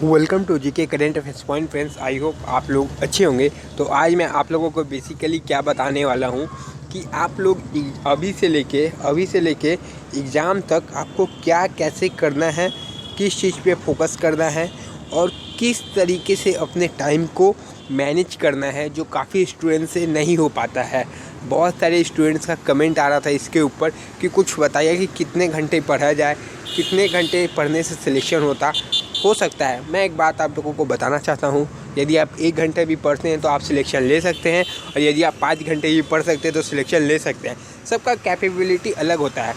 Welcome to GK current affairs point friends. I hope आप लोग अच्छे होंगे। तो आज मैं आप लोगों को बेसिकली क्या बताने वाला हूँ कि आप लोग अभी से लेके एग्ज़ाम तक आपको क्या कैसे करना है, किस चीज़ पे फोकस करना है और किस तरीके से अपने टाइम को मैनेज करना है, जो काफ़ी स्टूडेंट्स से नहीं हो पाता है। बहुत सारे स्टूडेंट्स का कमेंट आ रहा था इसके ऊपर कि कुछ बताइए कि कितने घंटे पढ़ा जाए, कितने घंटे पढ़ने से सिलेक्शन हो सकता है। मैं एक बात आप लोगों को बताना चाहता हूँ, यदि आप 1 घंटे भी पढ़ते हैं तो आप सिलेक्शन ले सकते हैं, और यदि आप 5 घंटे भी पढ़ सकते हैं तो सिलेक्शन ले सकते हैं। सबका कैपेबिलिटी अलग होता है,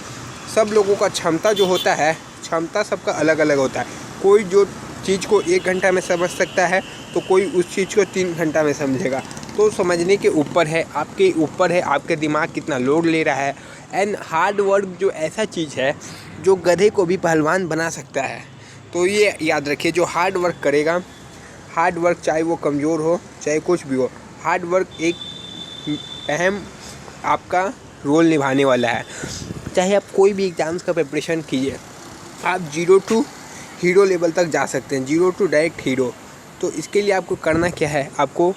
सब लोगों का क्षमता जो होता है, क्षमता सबका अलग अलग होता है। कोई जो चीज़ को 1 घंटा में समझ सकता है तो कोई उस चीज़ को 3 घंटा में समझेगा। तो समझने के ऊपर है, आपके ऊपर है, आपके दिमाग कितना लोड ले रहा है। एंड हार्ड वर्क जो ऐसा चीज़ है जो गधे को भी पहलवान बना सकता है। तो ये याद रखिए, जो हार्ड वर्क करेगा, हार्ड वर्क चाहे वो कमज़ोर हो चाहे कुछ भी हो, हार्ड वर्क एक अहम आपका रोल निभाने वाला है। चाहे आप कोई भी एग्ज़ाम्स का प्रिपरेशन कीजिए, आप 0 टू हीरो लेवल तक जा सकते हैं, 0 टू डायरेक्ट हीरो। तो इसके लिए आपको करना क्या है, आपको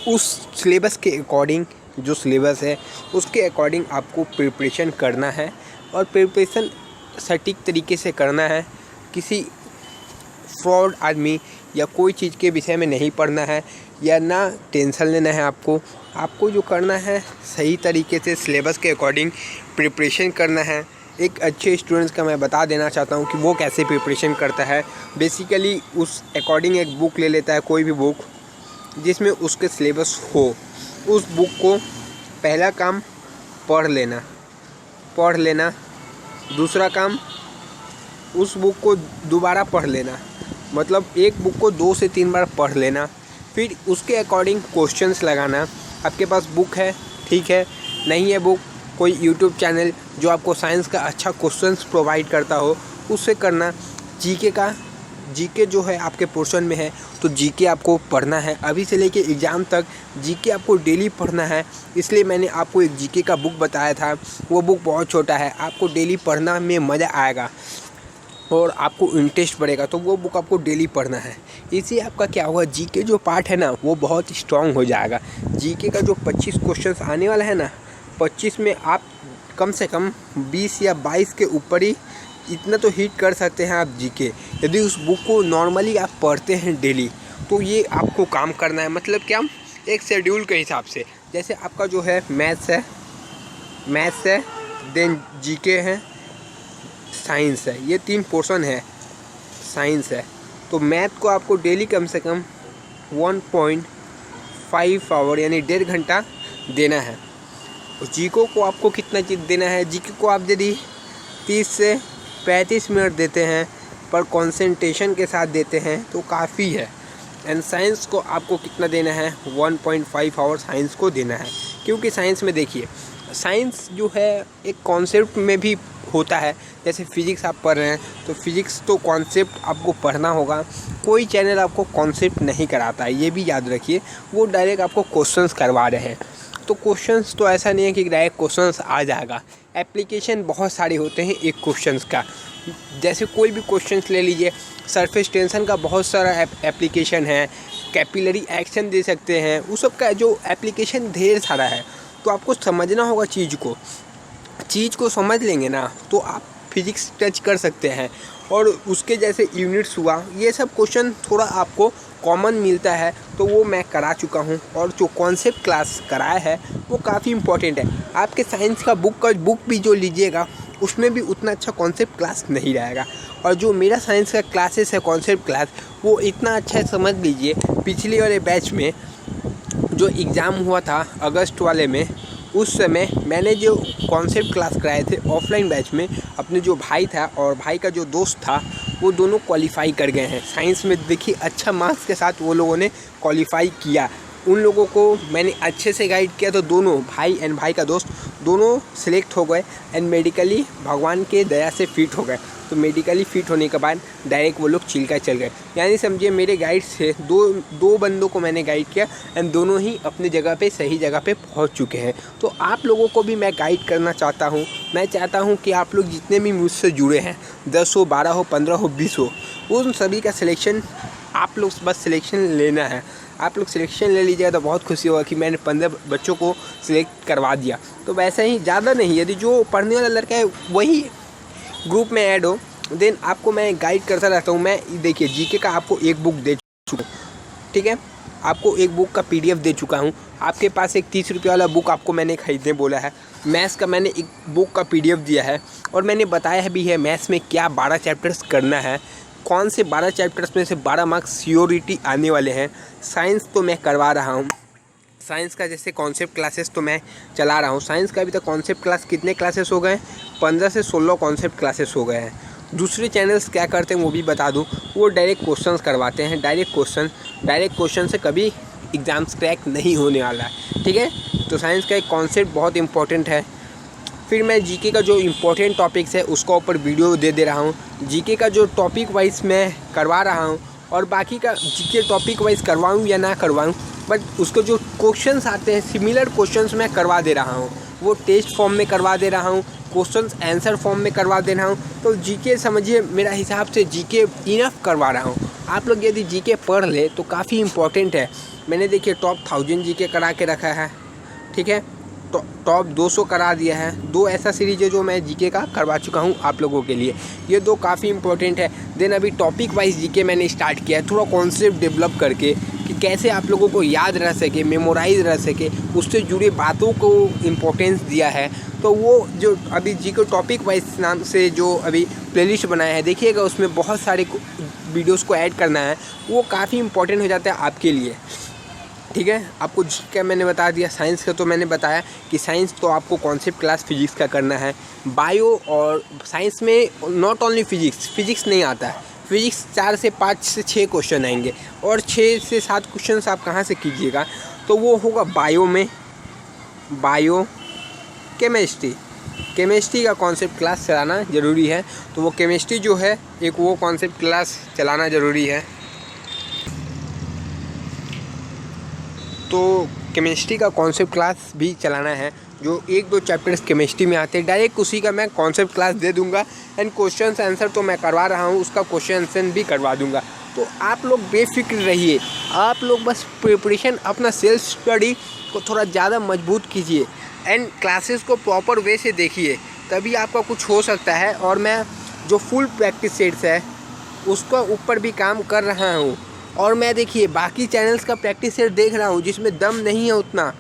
उस सिलेबस के अकॉर्डिंग, जो सिलेबस है उसके अकॉर्डिंग आपको प्रिपरेशन करना है, और प्रिपरेशन सटीक तरीके से करना है। किसी फ्रॉड आदमी या कोई चीज़ के विषय में नहीं पढ़ना है, या ना टेंशन लेना है। आपको जो करना है, सही तरीके से सिलेबस के अकॉर्डिंग प्रिपरेशन करना है। एक अच्छे स्टूडेंट्स का मैं बता देना चाहता हूँ कि वो कैसे प्रिपरेशन करता है। बेसिकली उस अकॉर्डिंग एक बुक ले लेता है, कोई भी बुक जिसमें उसके सिलेबस हो। उस बुक को पहला काम पढ़ लेना, दूसरा काम उस बुक को दोबारा पढ़ लेना, मतलब एक बुक को 2 से 3 बार पढ़ लेना। फिर उसके अकॉर्डिंग क्वेश्चंस लगाना। आपके पास बुक है, ठीक है, नहीं है बुक, कोई यूट्यूब चैनल जो आपको साइंस का अच्छा क्वेश्चंस प्रोवाइड करता हो, उससे करना। जीके जो है आपके पोर्शन में है तो जीके आपको पढ़ना है। अभी से लेके एग्ज़ाम तक जीके आपको डेली पढ़ना है। इसलिए मैंने आपको एक जीके का बुक बताया था। वो बुक बहुत छोटा है, आपको डेली पढ़ना में मज़ा आएगा और आपको इंटरेस्ट बढ़ेगा, तो वो बुक आपको डेली पढ़ना है। इससे आपका क्या होगा, जीके जो पार्ट है ना वो बहुत स्ट्रांग हो जाएगा। जीके का जो 25 क्वेश्चंस आने वाला है ना, 25 में आप कम से कम 20 या 22 के ऊपर ही इतना तो हिट कर सकते हैं आप जीके, यदि उस बुक को नॉर्मली आप पढ़ते हैं डेली। तो ये आपको काम करना है, मतलब क्या, एक शेड्यूल के हिसाब से। जैसे आपका जो है मैथ्स है, देन जीके है, साइंस है, ये 3 पोर्शन है। साइंस है तो मैथ को आपको डेली कम से कम 1.5 आवर यानी 1.5 घंटा देना है। जीके को आपको कितना चीज़ देना है, जीके को आप यदि 30 से 35 मिनट देते हैं पर कंसंट्रेशन के साथ देते हैं तो काफ़ी है। एंड साइंस को आपको कितना देना है, 1.5 आवर साइंस को देना है। क्योंकि साइंस में देखिए, साइंस जो है एक कॉन्सेप्ट में भी होता है। जैसे फिजिक्स आप पढ़ रहे हैं तो फिजिक्स तो कॉन्सेप्ट आपको पढ़ना होगा। कोई चैनल आपको कॉन्सेप्ट नहीं कराता है, ये भी याद रखिए, वो डायरेक्ट आपको क्वेश्चंस करवा रहे हैं। तो क्वेश्चंस तो ऐसा नहीं है कि डायरेक्ट क्वेश्चंस आ जाएगा, एप्लीकेशन बहुत सारे होते हैं एक क्वेश्चंस का। जैसे कोई भी क्वेश्चंस ले लीजिए, सरफेस टेंशन का बहुत सारा एप्लीकेशन है, कैपिलरी एक्शन दे सकते हैं, उस सब का जो एप्लीकेशन ढेर सारा है। तो आपको समझना होगा चीज़ को समझ लेंगे ना तो आप फिजिक्स टच कर सकते हैं। और उसके जैसे यूनिट्स हुआ, ये सब क्वेश्चन थोड़ा आपको कॉमन मिलता है, तो वो मैं करा चुका हूँ। और जो कॉन्सेप्ट क्लास कराया है वो काफ़ी इम्पोर्टेंट है। आपके साइंस का बुक भी जो लीजिएगा उसमें भी उतना अच्छा कॉन्सेप्ट क्लास नहीं रहेगा। और जो मेरा साइंस का क्लासेस है कॉन्सेप्ट क्लास, वो इतना अच्छा है, समझ लीजिए पिछले वाले बैच में जो एग्ज़ाम हुआ था अगस्त वाले में, उस समय मैंने जो कॉन्सेप्ट क्लास कराए थे ऑफलाइन बैच में, अपने जो भाई था और भाई का जो दोस्त था, वो दोनों क्वालिफाई कर गए हैं साइंस में। देखिए अच्छा मार्क्स के साथ वो लोगों ने क्वालिफाई किया। उन लोगों को मैंने अच्छे से गाइड किया, तो दोनों भाई एंड भाई का दोस्त दोनों सिलेक्ट हो गए एंड मेडिकली भगवान के दया से फिट हो गए। तो मेडिकली फिट होने के बाद डायरेक्ट वो लोग चिल्का चल गए। यानी समझिए मेरे गाइड से दो बंदों को मैंने गाइड किया एंड दोनों ही अपनी जगह पे सही जगह पे पहुंच चुके हैं। तो आप लोगों को भी मैं गाइड करना चाहता हूं। मैं चाहता हूं कि आप लोग जितने भी मुझसे जुड़े हैं, 10 हो, 12 हो, 15 हो, 20 हो, उन सभी का सिलेक्शन आप लोग बस सिलेक्शन लेना है। आप लोग सिलेक्शन ले लीजिएगा तो बहुत खुशी होगा कि मैंने 15 बच्चों को सिलेक्ट करवा दिया। तो वैसे ही ज़्यादा नहीं, यदि जो पढ़ने वाला लड़का है वही ग्रुप में ऐड हो, देन आपको मैं गाइड करता रहता हूँ। मैं देखिए जीके का आपको एक बुक दे चुका हूँ, ठीक है, आपको एक बुक का PDF दे चुका हूँ। आपके पास एक 30 रुपये वाला बुक आपको मैंने खरीदने बोला है। मैथ्स का मैंने एक बुक का PDF दिया है और मैंने बताया भी है मैथ्स में क्या 12 चैप्टर्स करना है, कौन से 12 चैप्टर्स में से 12 मार्क्स श्योरिटी आने वाले हैं। साइंस तो मैं करवा रहा हूँ, साइंस का जैसे कॉन्सेप्ट क्लासेस तो मैं चला रहा हूँ। साइंस का अभी तक कॉन्सेप्ट क्लास कितने क्लासेस हो गए? 15 से 16 कॉन्सेप्ट क्लासेस हो गए हैं। दूसरे चैनल्स क्या करते हैं वो भी बता दूँ, वो डायरेक्ट क्वेश्चंस करवाते हैं। डायरेक्ट क्वेश्चन से कभी एग्ज़ाम्स क्रैक नहीं होने वाला है, ठीक है। तो साइंस का एक कॉन्सेप्ट बहुत इंपॉर्टेंट है। फिर मैं जीके का जो इम्पोर्टेंट टॉपिक्स है उसका ऊपर वीडियो दे रहा हूँ। जीके का जो टॉपिक वाइज मैं करवा रहा हूँ और बाकी का जीके टॉपिक वाइज करवाऊँ या ना करवाऊँ, बट उसको जो क्वेश्चंस आते हैं सिमिलर क्वेश्चंस मैं करवा दे रहा हूँ। वो टेस्ट फॉर्म में करवा दे रहा हूँ, क्वेश्चंस आंसर फॉर्म में करवा दे रहा हूँ। तो जीके समझिए मेरा हिसाब से जीके इनफ करवा रहा हूँ। आप लोग यदि जीके पढ़ ले तो काफ़ी इंपॉर्टेंट है। मैंने देखिए टॉप 1000 जीके करा के रखा है, ठीक है, तो टॉप 200 करा दिया है। 2 ऐसा सीरीज है जो मैं जीके का करवा चुका हूँ आप लोगों के लिए, ये 2 काफ़ी इंपॉर्टेंट है। देन अभी टॉपिक वाइज जीके मैंने स्टार्ट किया है, थोड़ा कॉन्सेप्ट डेवलप करके कि कैसे आप लोगों को याद रह सके, मेमोराइज रह सके, उससे जुड़ी बातों को इम्पोर्टेंस दिया है। तो वो जो अभी जीके टॉपिक वाइज नाम से जो अभी प्लेलिस्ट बनाया है, देखिएगा उसमें बहुत सारे वीडियोस को ऐड करना है, वो काफ़ी इंपॉर्टेंट हो जाता है आपके लिए, ठीक है। आपको जीके मैंने बता दिया। साइंस का तो मैंने बताया कि साइंस तो आपको कॉन्सेप्ट क्लास फिजिक्स का करना है। बायो और साइंस में नॉट ओनली फिजिक्स नहीं आता है, फिजिक्स 4 से 5 से 6 क्वेश्चन आएंगे और 6 से 7 क्वेश्चन आप कहाँ से कीजिएगा, तो वो होगा बायो में, बायो केमिस्ट्री का कॉन्सेप्ट क्लास चलाना ज़रूरी है। तो वो केमिस्ट्री जो है एक वो कॉन्सेप्ट क्लास चलाना ज़रूरी है। तो केमिस्ट्री का कॉन्सेप्ट क्लास भी चलाना है। जो 1-2 चैप्टर्स केमिस्ट्री में आते हैं डायरेक्ट उसी का मैं कॉन्सेप्ट क्लास दे दूंगा एंड क्वेश्चन आंसर तो मैं करवा रहा हूँ, उसका क्वेश्चन आंसर भी करवा दूंगा। तो आप लोग बेफिक्र रहिए, आप लोग बस प्रिपरेशन अपना सेल्फ स्टडी को थोड़ा ज़्यादा मजबूत कीजिए एंड क्लासेस को प्रॉपर वे से देखिए, तभी आपका कुछ हो सकता है। और मैं जो फुल प्रैक्टिस सेट्स है उसका ऊपर भी काम कर रहा हूँ और मैं देखिए बाकी चैनल्स का प्रैक्टिस सेट देख रहा हूँ जिसमें दम नहीं है उतना।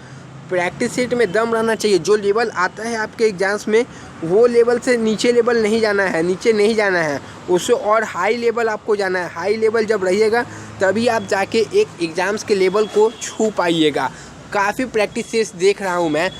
प्रैक्टिस सेट में दम रहना चाहिए। जो लेवल आता है आपके एग्जाम्स में वो लेवल से नीचे लेवल नहीं जाना है, नीचे नहीं जाना है, उससे और हाई लेवल आपको जाना है। हाई लेवल जब रहिएगा तभी आप जाके एक एग्ज़ाम्स के लेवल को छू पाइएगा। काफ़ी प्रैक्टिस सेट्स देख रहा हूँ मैं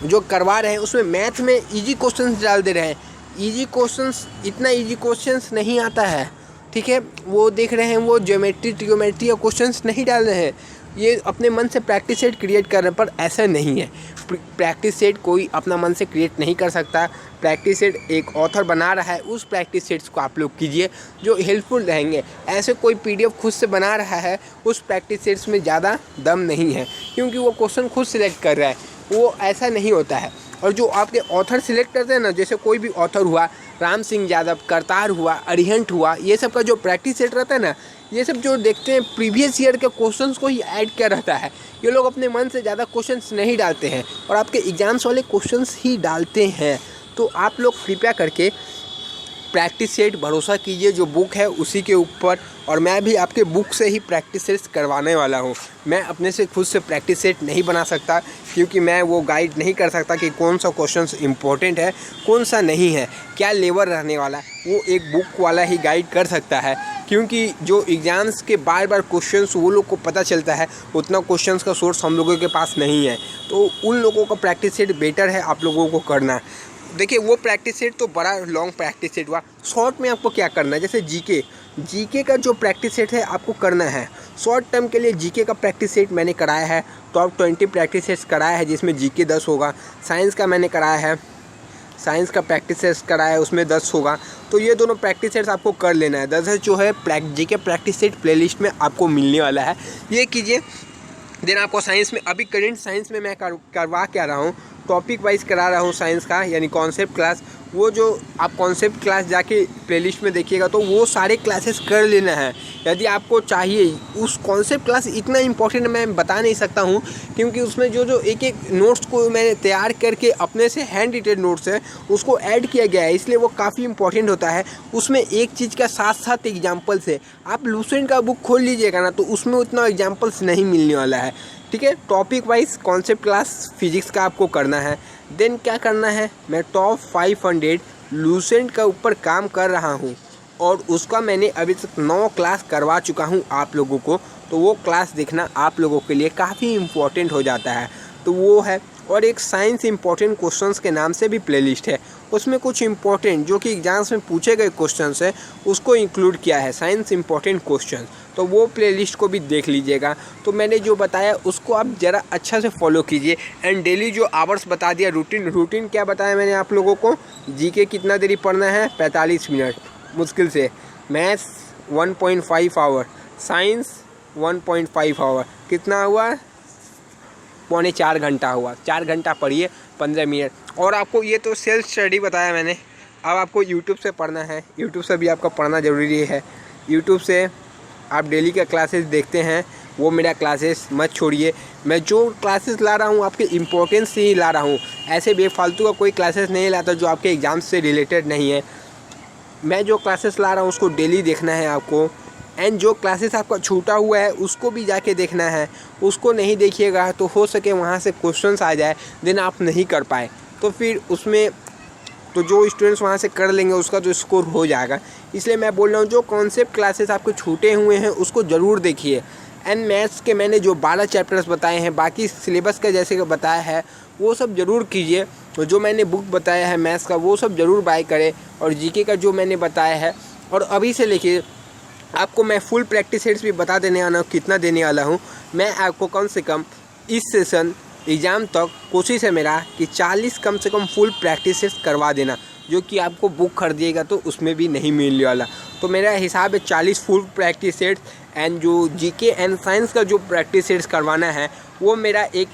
जो करवा रहे हैं, उसमें मैथ में ईजी क्वेश्चंस डाल दे रहे हैं। ईजी क्वेश्चंस, इतना ईजी क्वेश्चंस नहीं आता है, ठीक है। वो देख रहे हैं वो ज्योमेट्री ट्रिग्नोमेट्री या क्वेश्चंस नहीं डाल रहे हैं, ये अपने मन से प्रैक्टिस सेट क्रिएट कर रहे हैं, पर ऐसा नहीं है। प्रैक्टिस सेट कोई अपना मन से क्रिएट नहीं कर सकता। प्रैक्टिस सेट एक ऑथर बना रहा है, उस प्रैक्टिस सेट्स को आप लोग कीजिए जो हेल्पफुल रहेंगे। ऐसे कोई PDF खुद से बना रहा है, उस प्रैक्टिस सेट्स में ज़्यादा दम नहीं है, क्योंकि वो क्वेश्चन खुद सिलेक्ट कर रहा है, वो ऐसा नहीं होता है। और जो आपके ऑथर सिलेक्ट करते हैं ना, जैसे कोई भी ऑथर हुआ, राम सिंह यादव, करतार हुआ, अरिहंट हुआ, ये सब का जो प्रैक्टिस सेट रहता है ना, ये सब जो देखते हैं प्रीवियस ईयर के क्वेश्चंस को ही ऐड किया रहता है। ये लोग अपने मन से ज़्यादा क्वेश्चंस नहीं डालते हैं और आपके एग्जाम्स वाले क्वेश्चंस ही डालते हैं। तो आप लोग कृपया करके प्रैक्टिस सेट भरोसा कीजिए, जो बुक है उसी के ऊपर। और मैं भी आपके बुक से ही प्रैक्टिस सेट्स करवाने वाला हूँ। मैं अपने से खुद से प्रैक्टिस सेट नहीं बना सकता, क्योंकि मैं वो गाइड नहीं कर सकता कि कौन सा क्वेश्चंस इंपॉर्टेंट है, कौन सा नहीं है, क्या लेवल रहने वाला है। वो एक बुक वाला ही गाइड कर सकता है, क्योंकि जो एग्ज़ाम्स के बार बार क्वेश्चंस वो लोग को पता चलता है, उतना क्वेश्चंस का सोर्स हम लोगों के पास नहीं है। तो उन लोगों का प्रैक्टिस सेट बेटर है आप लोगों को करना। देखिए वो प्रैक्टिस सेट तो बड़ा लॉन्ग प्रैक्टिस सेट हुआ। शॉर्ट में आपको क्या करना है, जैसे जीके का जो प्रैक्टिस सेट है आपको करना है। शॉर्ट टर्म के लिए जीके का प्रैक्टिस सेट मैंने कराया है, टॉप 20 प्रैक्टिस सेट्स कराया है, जिसमें जीके 10 होगा। साइंस का मैंने कराया है, साइंस का प्रैक्टिस सेट्स कराया है, उसमें 10 होगा। तो ये दोनों प्रैक्टिस सेट्स आपको कर लेना है। 10 जो है जीके प्रैक्टिस सेट प्लेलिस्ट में आपको मिलने वाला है, ये कीजिए। देन आपको साइंस में, अभी करेंट साइंस में मैं करवा क्या रहा हूँ, टॉपिक वाइज करा रहा हूँ साइंस का, यानी कॉन्सेप्ट क्लास, वो जो आप कॉन्सेप्ट क्लास जाके प्लेलिस्ट में देखिएगा तो वो सारे क्लासेस कर लेना है यदि आपको चाहिए। उस कॉन्सेप्ट क्लास इतना इंपॉर्टेंट मैं बता नहीं सकता हूँ, क्योंकि उसमें जो एक एक नोट्स को मैंने तैयार करके अपने से हैंड रिटेन नोट्स है उसको ऐड किया गया है, इसलिए वो काफ़ी इंपॉर्टेंट होता है। उसमें एक चीज़ का साथ साथ एग्जाम्पल्स है। आप लूसेंट का बुक खोल लीजिएगा ना तो उसमें उतना एग्जाम्पल्स नहीं मिलने वाला है, ठीक है। Topic wise concept class physics का आपको करना है। देन क्या करना है, मैं टॉप 500 लूसेंट का ऊपर काम कर रहा हूँ और उसका मैंने अभी तक 9 क्लास करवा चुका हूँ आप लोगों को। तो वो क्लास देखना आप लोगों के लिए काफ़ी इम्पोर्टेंट हो जाता है, तो वो है। और एक साइंस इंपॉर्टेंट क्वेश्चंस के नाम से भी प्लेलिस्ट है, उसमें कुछ इंपॉर्टेंट जो कि एग्जाम्स में पूछे गए क्वेश्चंस है उसको इंक्लूड किया है, साइंस इंपॉर्टेंट क्वेश्चंस। तो वो प्लेलिस्ट को भी देख लीजिएगा। तो मैंने जो बताया उसको आप ज़रा अच्छा से फॉलो कीजिए। एंड डेली जो आवर्स बता दिया, रूटीन क्या बताया मैंने आप लोगों को, जीके कितना देरी पढ़ना है, 45 मिनट मुश्किल से, मैथ्स 1.5 आवर, साइंस 1.5 आवर, कितना हुआ, 3.25 घंटा हुआ। 4 घंटा पढ़िए 15 मिनट। और आपको ये तो सेल्फ स्टडी बताया मैंने, अब आपको यूट्यूब से पढ़ना है। यूट्यूब से भी आपका पढ़ना ज़रूरी है। यूट्यूब से आप डेली का क्लासेस देखते हैं, वो मेरा क्लासेस मत छोड़िए। मैं जो क्लासेस ला रहा हूँ आपके इम्पोर्टेंस से ही ला रहा हूँ, ऐसे बेफालतू का कोई क्लासेस नहीं लाता जो आपके एग्ज़ाम से रिलेटेड नहीं है। मैं जो क्लासेस ला रहा हूँ उसको डेली देखना है आपको। एंड जो क्लासेस आपका छूटा हुआ है उसको भी जाके देखना है। उसको नहीं देखिएगा तो हो सके वहाँ से क्वेश्चंस आ जाए, देन आप नहीं कर पाए तो फिर उसमें तो जो स्टूडेंट्स वहाँ से कर लेंगे उसका तो स्कोर हो जाएगा। इसलिए मैं बोल रहा हूँ जो कॉन्सेप्ट क्लासेस आपके छूटे हुए हैं उसको ज़रूर देखिए। एंड मैथ्स के मैंने जो 12 चैप्टर्स बताए हैं, बाकी सिलेबस का जैसे कि बताया है वो सब ज़रूर कीजिए। तो जो मैंने बुक बताया है मैथ्स का वो सब ज़रूर बाय करें। और जीके का जो मैंने बताया है, और अभी से लेके आपको मैं फुल प्रैक्टिस सेट्स भी बता देने वाला हूँ कितना देने वाला हूँ। मैं आपको कम से कम इस सेशन एग्ज़ाम तक कोशिश है मेरा कि 40 कम से कम फुल प्रैक्टिस सेट्स करवा देना, जो कि आपको बुक खरीदिएगा तो उसमें भी नहीं मिलने वाला। तो मेरा हिसाब है 40 फुल प्रैक्टिस सेट्स। एंड जो जीके एंड साइंस का जो प्रैक्टिस सेट्स करवाना है वो मेरा एक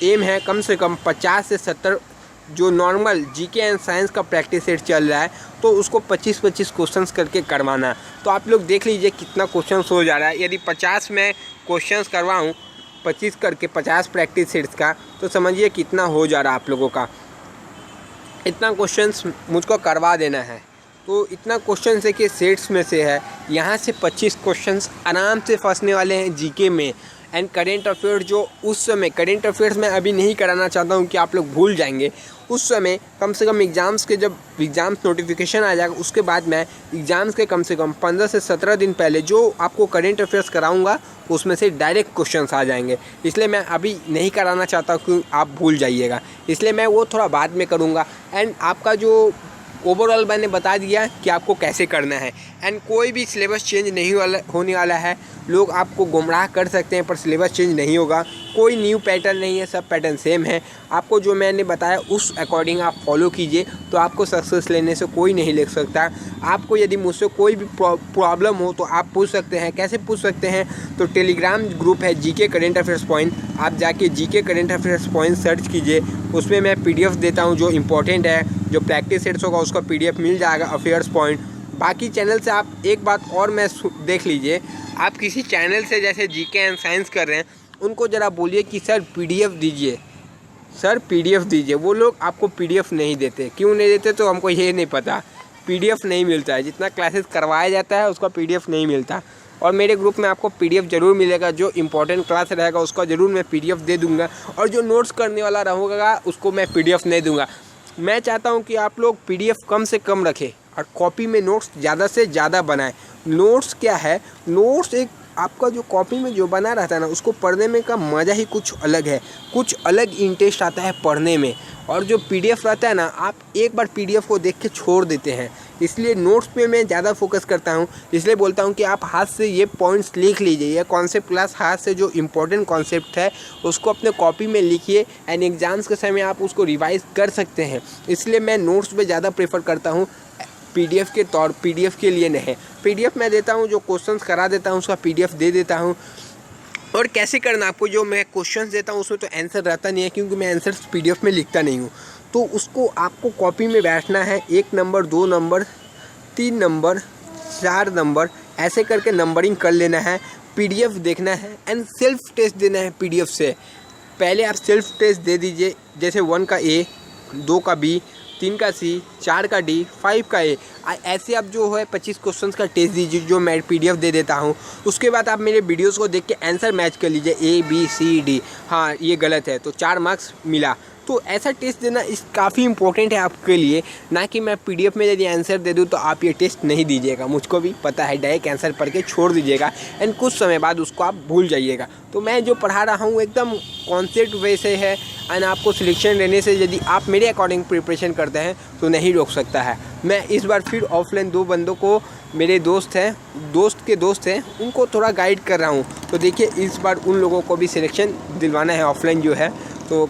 एम है, कम से कम 50 से 70 जो नॉर्मल जीके एंड साइंस का प्रैक्टिस सेट चल रहा है तो उसको 25-25 क्वेश्चंस करके करवाना। तो आप लोग देख लीजिए कितना क्वेश्चंस हो जा रहा है। यदि 50 में क्वेश्चंस करवाऊँ 25 करके 50 प्रैक्टिस सेट्स का, तो समझिए कितना हो जा रहा है आप लोगों का। इतना क्वेश्चंस मुझको करवा देना है। तो इतना क्वेश्चन है कि सेट्स में से है, यहाँ से 25 क्वेश्चंस आराम से फंसने वाले हैं जीके में। एंड करेंट अफेयर्स जो उस समय, करेंट अफेयर्स मैं अभी नहीं कराना चाहता हूँ कि आप लोग भूल जाएंगे। उस समय कम से कम एग्ज़ाम्स के जब एग्ज़ाम्स नोटिफिकेशन आ जाएगा उसके बाद मैं एग्ज़ाम्स के कम से कम 15 से 17 दिन पहले जो आपको करेंट अफेयर्स कराऊंगा उसमें से डायरेक्ट क्वेश्चंस आ जाएंगे। इसलिए मैं अभी नहीं कराना चाहता कि आप भूल जाइएगा, इसलिए मैं वो थोड़ा बाद में करूँगा। एंड आपका जो ओवरऑल मैंने बता दिया कि आपको कैसे करना है। एंड कोई भी सिलेबस चेंज नहीं होने वाला है। लोग आपको गुमराह कर सकते हैं पर सिलेबस चेंज नहीं होगा, कोई न्यू पैटर्न नहीं है, सब पैटर्न सेम है। आपको जो मैंने बताया उस अकॉर्डिंग आप फॉलो कीजिए तो आपको सक्सेस लेने से कोई नहीं ले सकता। आपको यदि मुझसे कोई भी प्रॉब्लम हो तो आप पूछ सकते हैं। कैसे पूछ सकते हैं, तो टेलीग्राम ग्रुप है जीके करेंट अफेयर्स पॉइंट, आप जाके GK current affairs point search कीजिए। उसमें मैं पीडीएफ देता हूँ जो इंपॉर्टेंट है, जो प्रैक्टिस सेट्स होगा उसका पीडीएफ मिल जाएगा अफेयर्स पॉइंट। बाकी चैनल से आप एक बात और मैं देख लीजिए, आप किसी चैनल से जैसे जीके एंड साइंस कर रहे हैं उनको ज़रा बोलिए कि सर पीडीएफ दीजिए, सर पीडीएफ दीजिए। वो लोग आपको पीडीएफ नहीं देते, क्यों नहीं देते तो हमको ये नहीं पता। पीडीएफ नहीं मिलता है, जितना क्लासेस करवाया जाता है उसका पीडीएफ नहीं मिलता। और मेरे ग्रुप में आपको पीडीएफ ज़रूर मिलेगा, जो इंपॉर्टेंट क्लास रहेगा उसका ज़रूर मैं पीडीएफ दे दूँगा, और जो नोट्स करने वाला रहूँगा उसको मैं पीडीएफ नहीं दूँगा। मैं चाहता हूँ कि आप लोग पीडीएफ कम से कम रखें और कॉपी में नोट्स ज़्यादा से ज़्यादा बनाएं। नोट्स क्या है, नोट्स एक आपका जो कॉपी में जो बना रहता है ना उसको पढ़ने में का मज़ा ही कुछ अलग है, कुछ अलग इंटरेस्ट आता है पढ़ने में। और जो पीडीएफ रहता है ना, आप एक बार पीडीएफ को देख के छोड़ देते हैं। इसलिए नोट्स पे मैं ज़्यादा फोकस करता हूँ। इसलिए बोलता हूँ कि आप हाथ से ये पॉइंट्स लिख लीजिए, ये कॉन्सेप्ट क्लास हाथ से जो इम्पोर्टेंट कॉन्सेप्ट है उसको अपने कॉपी में लिखिए। एंड एग्ज़ाम्स के समय आप उसको रिवाइज कर सकते हैं। इसलिए मैं नोट्स पे ज़्यादा प्रेफर करता हूँ, पीडीएफ के लिए नहीं। पीडीएफ मैं देता हूँ, जो क्वेश्चंस करा देता हूँ उसका पीडीएफ दे देता हूँ। और कैसे करना आपको, जो मैं क्वेश्चंस देता हूँ उसमें तो आंसर रहता नहीं है, क्योंकि मैं आंसर्स पीडीएफ में लिखता नहीं हूँ। तो उसको आपको कॉपी में बैठना है, 1 नंबर 2 नंबर 3 नंबर 4 नंबर ऐसे करके नंबरिंग कर लेना है। पीडीएफ देखना है एंड सेल्फ टेस्ट देना है पीडीएफ से। पहले आप सेल्फ टेस्ट दे दीजिए, जैसे 1 का ए, 2 का बी, 3 का सी, 4 का डी, 5 का ए। ऐसे आप जो है 25 क्वेश्चंस का टेस्ट दीजिए जो मैं पीडीएफ दे देता हूँ। उसके बाद आप मेरे वीडियोस को देख के आंसर मैच कर लीजिए, ए बी सी डी, हाँ ये गलत है तो 4 मार्क्स मिला। तो ऐसा टेस्ट देना इस काफ़ी इंपॉर्टेंट है आपके लिए, ना कि मैं पीडीएफ में यदि आंसर दे दूँ तो आप ये टेस्ट नहीं दीजिएगा। मुझको भी पता है, डायरेक्ट आंसर पढ़ के छोड़ दीजिएगा एंड कुछ समय बाद उसको आप भूल जाइएगा। तो मैं जो पढ़ा रहा हूँ एकदम कॉन्सेप्ट वे से है एंड आपको सिलेक्शन लेने से यदि आप मेरे अकॉर्डिंग प्रिपरेशन करते हैं तो नहीं रोक सकता है। मैं इस बार फिर ऑफलाइन 2 बंदों को, मेरे दोस्त हैं, दोस्त के दोस्त हैं, उनको थोड़ा गाइड कर रहा हूँ। तो देखिए इस बार उन लोगों को भी सिलेक्शन दिलवाना है ऑफलाइन जो है, तो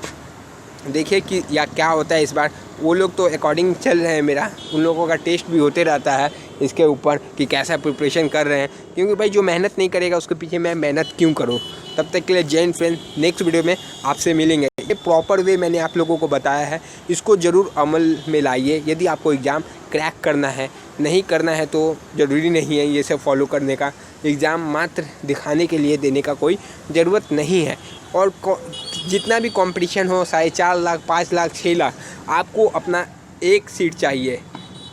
देखिए कि या क्या होता है इस बार। वो लोग तो अकॉर्डिंग चल रहे हैं मेरा, उन लोगों का टेस्ट भी होते रहता है इसके ऊपर कि कैसा प्रिपरेशन कर रहे हैं, क्योंकि भाई जो मेहनत नहीं करेगा उसके पीछे मैं मेहनत क्यों करूं। तब तक के लिए जय हिंद फ्रेंड, नेक्स्ट वीडियो में आपसे मिलेंगे। ये प्रॉपर वे मैंने आप लोगों को बताया है, इसको ज़रूर अमल में लाइए। यदि आपको एग्ज़ाम क्रैक करना है, नहीं करना है तो ज़रूरी नहीं है ये सब फॉलो करने का। एग्ज़ाम मात्र दिखाने के लिए देने का कोई ज़रूरत नहीं है। और जितना भी कंपटीशन हो, 4.5 लाख 5 लाख 6 लाख, आपको अपना एक सीट चाहिए,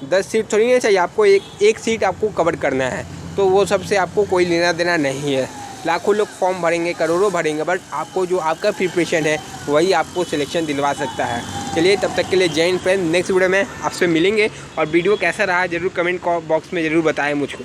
10 सीट थोड़ी ना चाहिए आपको, एक सीट आपको कवर करना है। तो वो सबसे आपको कोई लेना देना नहीं है। लाखों लोग फॉर्म भरेंगे, करोड़ों भरेंगे, बट आपको जो आपका प्रिपरेशन है वही आपको सिलेक्शन दिलवा सकता है। चलिए तब तक के लिए जय हिंद फ्रेंड, नेक्स्ट वीडियो में आपसे मिलेंगे। और वीडियो कैसा रहा ज़रूर कमेंट बॉक्स में ज़रूर बताएं मुझको।